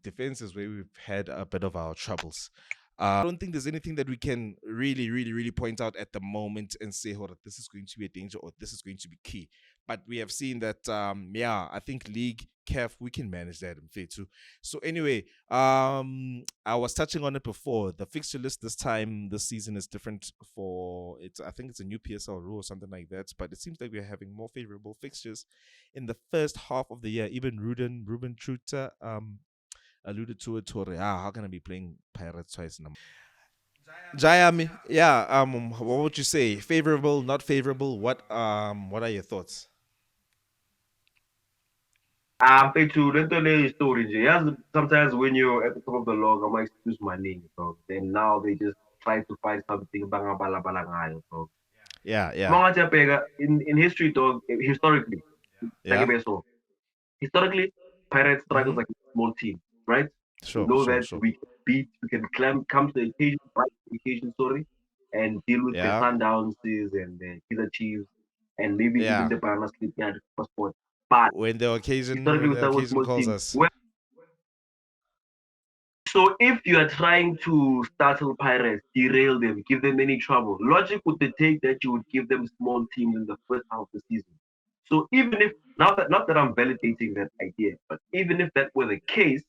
Defense is where we've had a bit of our troubles. I don't think there's anything that we can really point out at the moment and say, hold on, this is going to be a danger or this is going to be key. But we have seen that, I think league, CAF, we can manage that in fair too. So anyway, I was touching on it before. The fixture list this season is different I think it's a new PSL rule or something like that. But it seems like we're having more favorable fixtures in the first half of the year. Even Ruben Truter alluded to it. How can I be playing Pirates twice in a month? Jayami, yeah. What would you say? Favorable, not favorable? What are your thoughts? Pethu, let me story nje. Yes, sometimes when you're at the top of the log, I might excuse my name, bro. Then now they just try to find something bangabala ngayo, bro. Yeah. Mga Pega, in history, dog, historically, Yeah. historically, Pirates struggles like a small team, right? We Sure. know that we can come to the occasion, right? The occasion, sorry, and deal with the Yeah. Sundownses and the Killer Chiefs and maybe even Yeah. the Banana Sleep Passport. But When the historically, occasion we start with small calls teams. us. So if you are trying to startle Pirates, derail them, give them any trouble, logic would dictate that you would give them small teams in the first half of the season. So even if not that I'm validating that idea, but even if that were the case,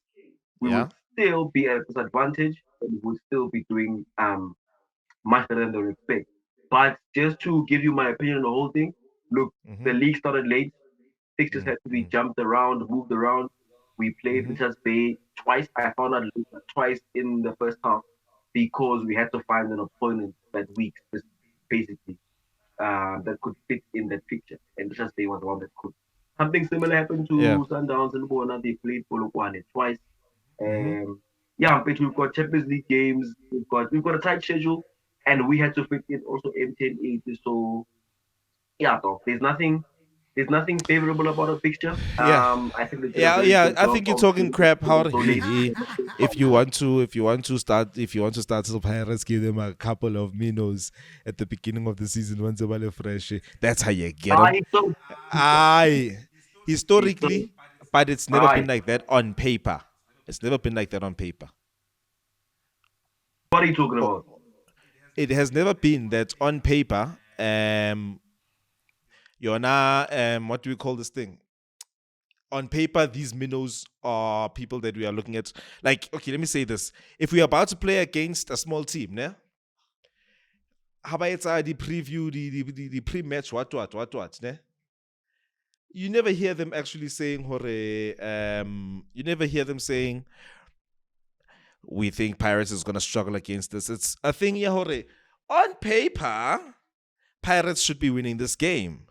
we Yeah. would still be at a disadvantage and we would still be doing much better than they would expect. But just to give you my opinion on the whole thing, look, the league started late. Fixtures had to be jumped around, moved around. We played Richards Bay twice. I found out later, twice in the first half because we had to find an opponent that week, basically, that could fit in that picture. And Richards Bay was the one that could. Something similar happened Yeah. to Sundowns and Bona. They played Polokwane twice. Mm-hmm. But we've got Champions League games. We've got a tight schedule, and we had to fit in also M1080. So yeah, though there's nothing favorable about a fixture. Yeah. I think they did a Yeah, very yeah. good I job think you're of talking crap. How so late. if you want to start the Pirates, give them a couple of minnows at the beginning of the season once a while fresh. That's how you get them. He's so Aye, he's so historically, but it's never aye. been like that on paper. It's never been like that on paper. What are you talking Oh, about? it has never been that on paper. You're now what do we call this thing? On paper, these minnows are people that we are looking at. Like, okay, let me say this: if we are about to play against a small team, ne? How about it's the preview, the pre-match, what, ne? You never hear them actually saying, "Hore," you never hear them saying, "We think Pirates is gonna struggle against this." It's a thing, yeah, hore. On paper, Pirates should be winning this game.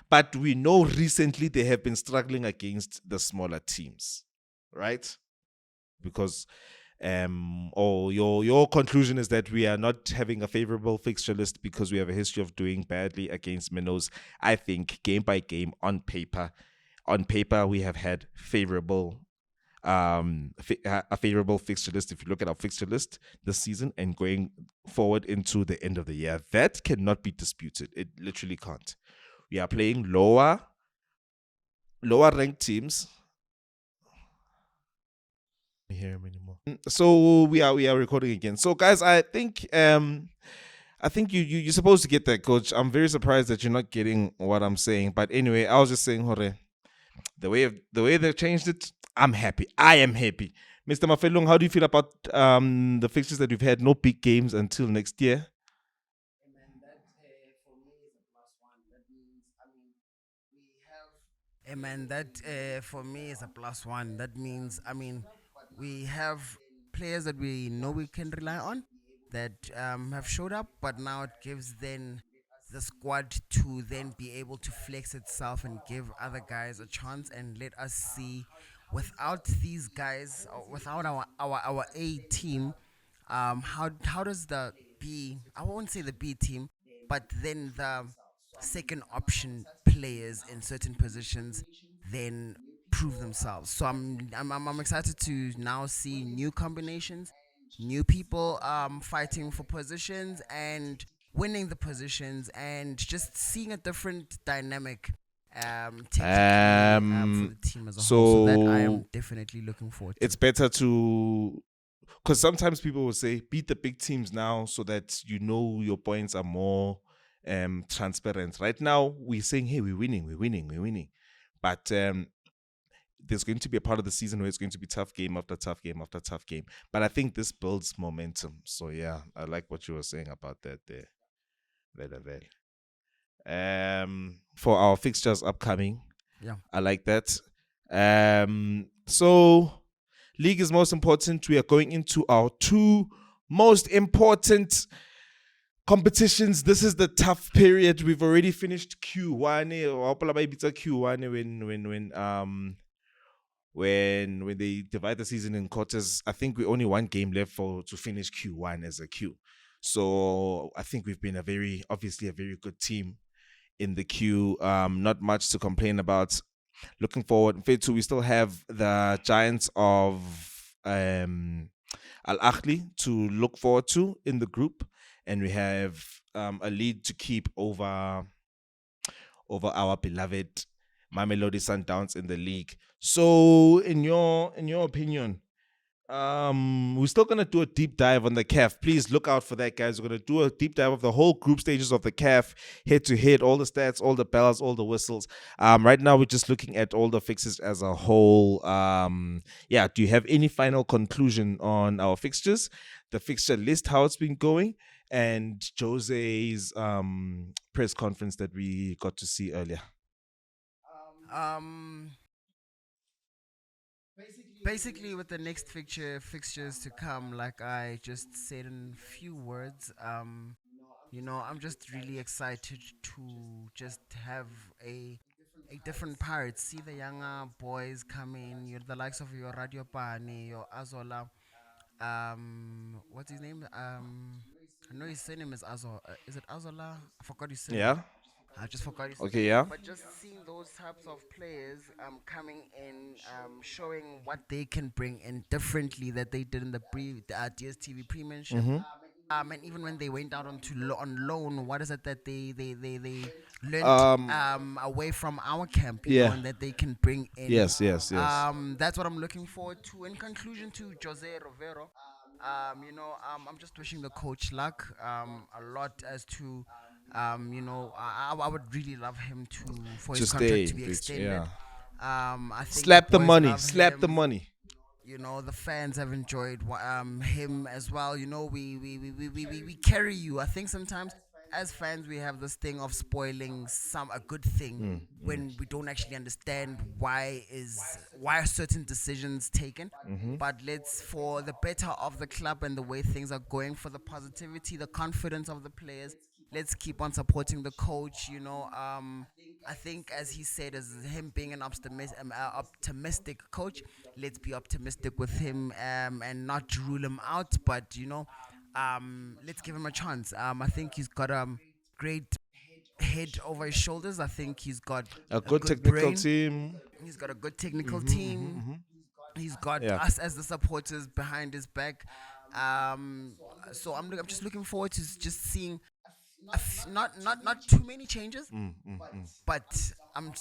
But we know recently they have been struggling against the smaller teams, right? Because or your conclusion is that we are not having a favorable fixture list because we have a history of doing badly against minnows. I think game by game on paper we have had favorable a favorable fixture list. If you look at our fixture list this season and going forward into the end of the year, that cannot be disputed. It literally can't. We are playing lower ranked teams. I can't hear him anymore. So we are recording again. So guys, I think you're supposed to get that, coach. I'm very surprised that you're not getting what I'm saying. But anyway, I was just saying, Hore, the way they've changed it, I'm happy. I am happy. Mr. Mafelong, how do you feel about the fixtures that we've had? No big games until next year. Hey man, that for me is a plus one. That means, I mean, we have players that we know we can rely on that have showed up, but now it gives then the squad to then be able to flex itself and give other guys a chance and let us see without these guys, without our A team, how does the B, I won't say the B team, but then the second option players in certain positions then prove themselves. So I'm excited to now see new combinations, new people fighting for positions and winning the positions and just seeing a different dynamic tactically for the team as a whole. So that I am So definitely looking forward to. it's better to, because sometimes people will say beat the big teams now so that you know your points are more transparent. Right now we're saying, hey, we're winning, but there's going to be a part of the season where it's going to be tough game after tough game after tough game. But I think this builds momentum. So yeah, I like what you were saying about that there. Well, well. For our fixtures upcoming, Yeah. I like that. So league is most important. We are going into our two most important competitions. This is the tough period. We've already finished Q1 or Q1 when they divide the season in quarters. I think we only one game left to finish Q1 as a Q. So I think we've been obviously a very good team in the queue. Not much to complain about. Looking forward. Phase 2, we still have the Giants of Al Ahly to look forward to in the group, and we have a lead to keep over our beloved Mamelodi Sundowns in the league. So, in your opinion, we're still gonna do a deep dive on the CAF. Please look out for that, guys. We're gonna do a deep dive of the whole group stages of the CAF, head to head, all the stats, all the bells, all the whistles. Right now we're just looking at all the fixtures as a whole. Yeah. Do you have any final conclusion on our fixtures, the fixture list, how it's been going, and Jose's press conference that we got to see earlier? Um, Basically, with the next fixtures to come, like I just said in few words, I'm just really excited to just have a different part. See the younger boys coming, you the likes of your Radio Pani, your Azola. What's his name? I know his surname is Azola. Is it Azola? I forgot his surname. Yeah. I just forgot his. Okay. Yeah. But just seeing those types of players coming in, showing what they can bring in differently that they did in the DSTV premiership. Mm-hmm. And even when they went out on loan, what is it that they learned Um. away from our camp, Yeah. and that they can bring in. Yes. Yes. Yes. That's what I'm looking forward to. In conclusion, to Jose Riveiro, I'm just wishing the coach luck a lot as to, I would really love him for To his contract stay. to be extended. Yeah. I think Slap the boys money. love Slap the him. money. The fans have enjoyed him as well. We carry you. I think sometimes as fans we have this thing of spoiling a good thing Mm, mm. when we don't actually understand why are certain decisions taken. Mm-hmm. But let's, for the better of the club and the way things are going, for the positivity, the confidence of the players, let's keep on supporting the coach. I think, as he said, as him being an optimistic coach, let's be optimistic with him, and not rule him out. But let's give him a chance. I think he's got a great head over his shoulders. I think he's got A a good good technical brain. team. He's got a good technical Mm-hmm, team. mm-hmm, He's got yeah. us as the supporters behind his back. Um, so I'm just looking forward to just seeing not too many changes, but I'm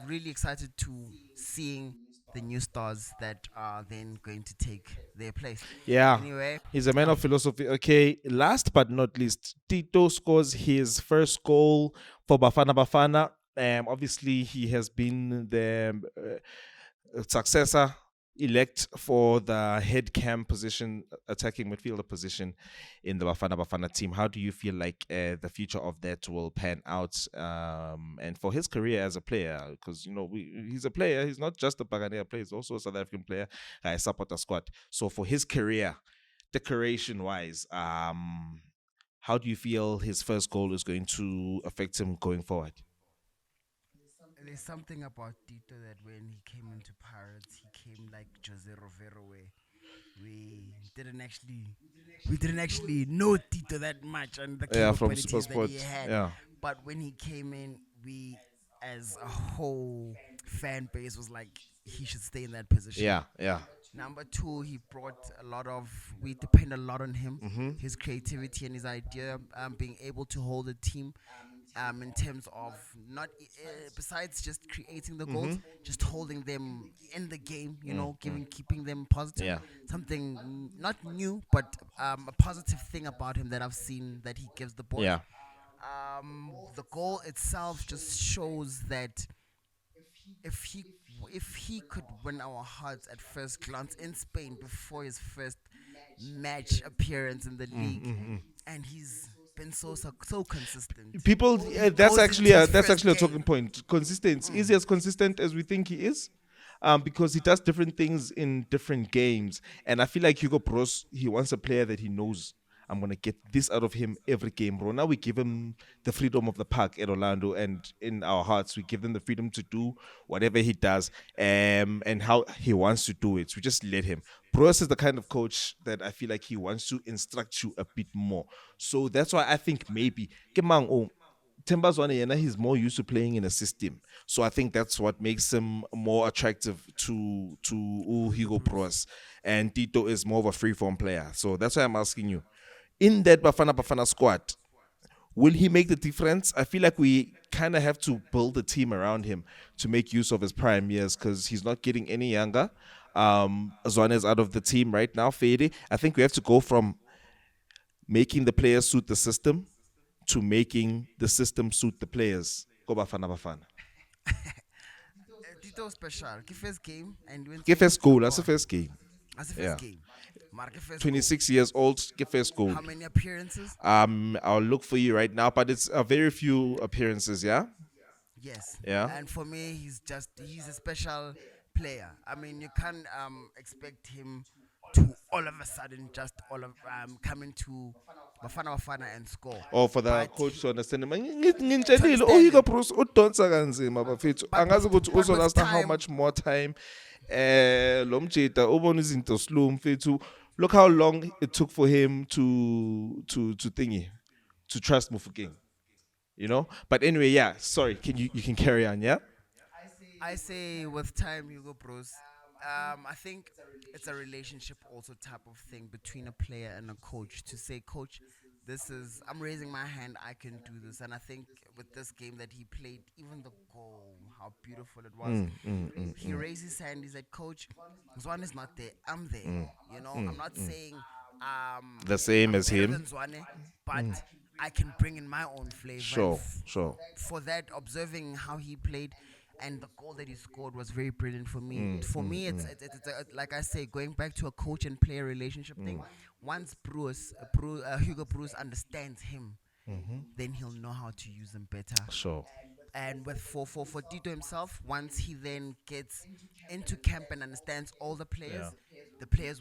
really excited to seeing the new stars that are then going to take their place. Yeah. Anyway, He's a man of philosophy. Okay. Last but not least, Tito scores his first goal for Bafana Bafana. Obviously, he has been successor elect for the head cam position, attacking midfielder position in the Bafana Bafana team. How do you feel like the future of that will pan out? And for his career as a player, because he's a player. He's not just a Pagania player. He's also a South African player. I support the squad. So for his career, decoration wise, how do you feel his first goal is going to affect him going forward? There's something about Tito that when he came into Pirates, he came like Jose Rovero, where we didn't actually we didn't actually know Tito that much and the Yeah, from Super capabilities that he Sport. had. Yeah, But when he came in, we as a whole fan base was like he should stay in that position. yeah, yeah. Number two, he brought a lot of. We depend a lot on him, Mm-hmm. his creativity and his idea, being able to hold a team, in terms of not besides just creating the Mm-hmm. goals, just holding them in the game. Mm-hmm. Keeping them positive. Yeah. Something not new, but a positive thing about him that I've seen that he gives the boys. Yeah. The goal itself just shows that if he if he could win our hearts at first glance in Spain before his first match appearance in the league, Mm-hmm. and he's been so consistent. People, He that's goes actually into a his that's first actually a talking game. point. Consistency. Is he as consistent as we think he is? Because he does different things in different games, and I feel like Hugo Bros, he wants a player that he knows, I'm gonna get this out of him every game, bro. Now we give him the freedom of the park at Orlando, and in our hearts, we give him the freedom to do whatever he does, and how he wants to do it. We just let him. Bros is the kind of coach that I feel like he wants to instruct you a bit more. So that's why I think maybe Kemang Tembazwane Yena, he's more used to playing in a system. So I think that's what makes him more attractive to Hugo Hugo Bruce. Bros. And Tito is more of a free-form player. So that's why I'm asking you. In that Bafana Bafana squad, will he make the difference? I feel like we kind of have to build a team around him to make use of his prime years because he's not getting any younger. Zwane is out of the team right now, Fede. I think we have to go from making the players suit the system to making the system suit the players. Go Bafana Bafana. Tito special. Ke first game and went Get to first goal. That's the Gabon. first game. That's the Yeah. first game. Mark first goal. 26 years old. Get first goal. How many appearances? I'll look for you right now, but it's a very few appearances. Yeah. Yes. Yeah. And for me, he's a special player. I mean, you can't expect him to all of a sudden just all of come into Bafana Bafana and score. Or for the But coach he- to understand him. to Ngitshelile, understand Hugo him. Bruce udonsa kanzima bafethu. Angazi ukuthi But with uzolasta how time, much more time. Lo mjeda ubona izinto slow mfethu. Look how long it took for him to thingy, to trust Mufokeng. But anyway, yeah, sorry, you can carry on. Yeah. I say with time, Hugo Bros. I think it's a relationship also type of thing between a player and a coach to say, coach, I'm raising my hand, I can do this. And I think with this game that he played, even the goal, how beautiful it was. He raised his hand, he said, coach, Zwane is not there, I'm there. I'm not saying The same I'm as better him. than Zwane, but I can bring in my own flavor. And Sure, sure. for that, observing how he played and the goal that he scored was very brilliant for me. For me, it's like I say, going back to a coach and player relationship thing. Once Hugo Bruce understands him, then he'll know how to use him better. Sure. And with for Tito himself, once he then gets into camp and understands all the players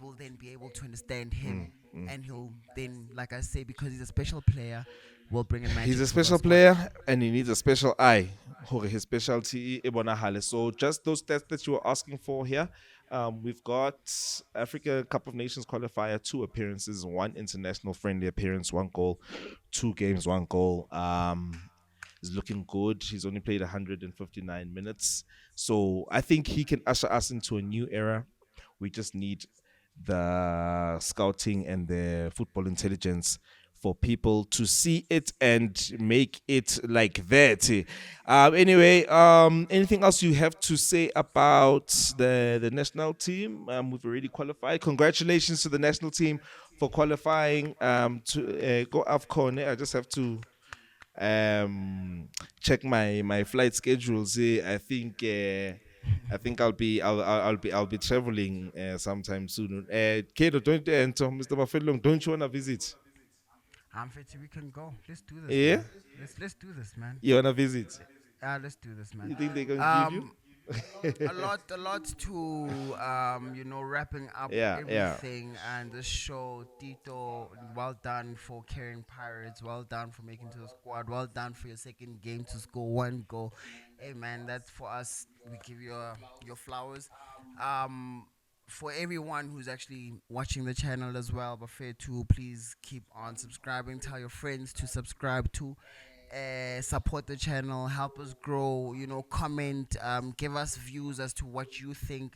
will then be able to understand him, and he'll then, like I say, because he's a special player, will bring in magic. He's a to the special squad. player and he needs a special eye. His specialty Ibonahale. So just those stats that you were asking for here. We've got Africa Cup of Nations qualifier, 2 appearances, 1 international friendly appearance, 1 goal, 2 games, 1 goal. Is looking good. He's only played 159 minutes. So I think he can usher us into a new era. We just need the scouting and the football intelligence for people to see it and make it like that. Anyway, anything else you have to say about the national team? We've already qualified. Congratulations to the national team for qualifying to go AFCON. I just have to check my flight schedules. I think I think I'll be traveling sometime soon. Kato, don't Mr. Buffalo, don't you wanna visit? I'm fit. We can go. Let's do this, Yeah, man. Let's do this, man. you wanna visit? Let's do this, man. You think they can give you? Um, a lot to wrapping up Yeah. everything and the show. Tito, well done for carrying Pirates. Well done for making to the squad. Well done for your second game to score one goal. Hey man, that's for us. We give you your flowers. For everyone who's actually watching the channel as well, but fair to please keep on subscribing. Tell your friends to subscribe too, support the channel, help us grow, comment, give us views as to what you think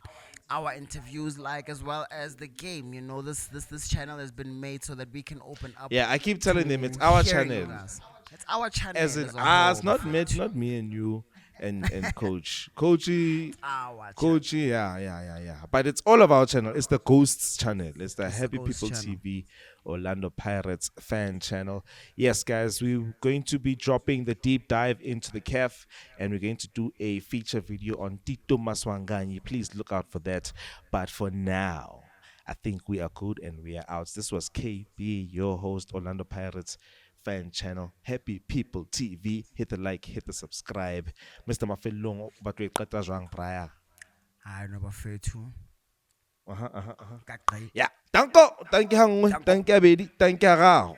our interviews like, as well as the game. This channel has been made so that we can open up Yeah, I keep telling them it's to our hearing you channel. guys. It's our channel As in as a us, whole, not but me, not me and you and coach. Coachy, our channel. Coachy, yeah. But it's all of our channel. It's the Ghosts channel. It's the It's the Happy Ghost People channel. TV Orlando Pirates fan channel. Yes, guys, we're going to be dropping the deep dive into the CAF, and we're going to do a feature video on Tito Maswanganyi. Please look out for that. But for now, I think we are good and we are out. This was KB, your host, Orlando Pirates fan channel, Happy People TV. Hit the like, hit the subscribe. Mr. Mafelong, but we cut us wrong prior. I know, but fair too. Uh-huh. Kakri. Yeah. Thank you, Danko. thank you, Abedi, thank you, Rao.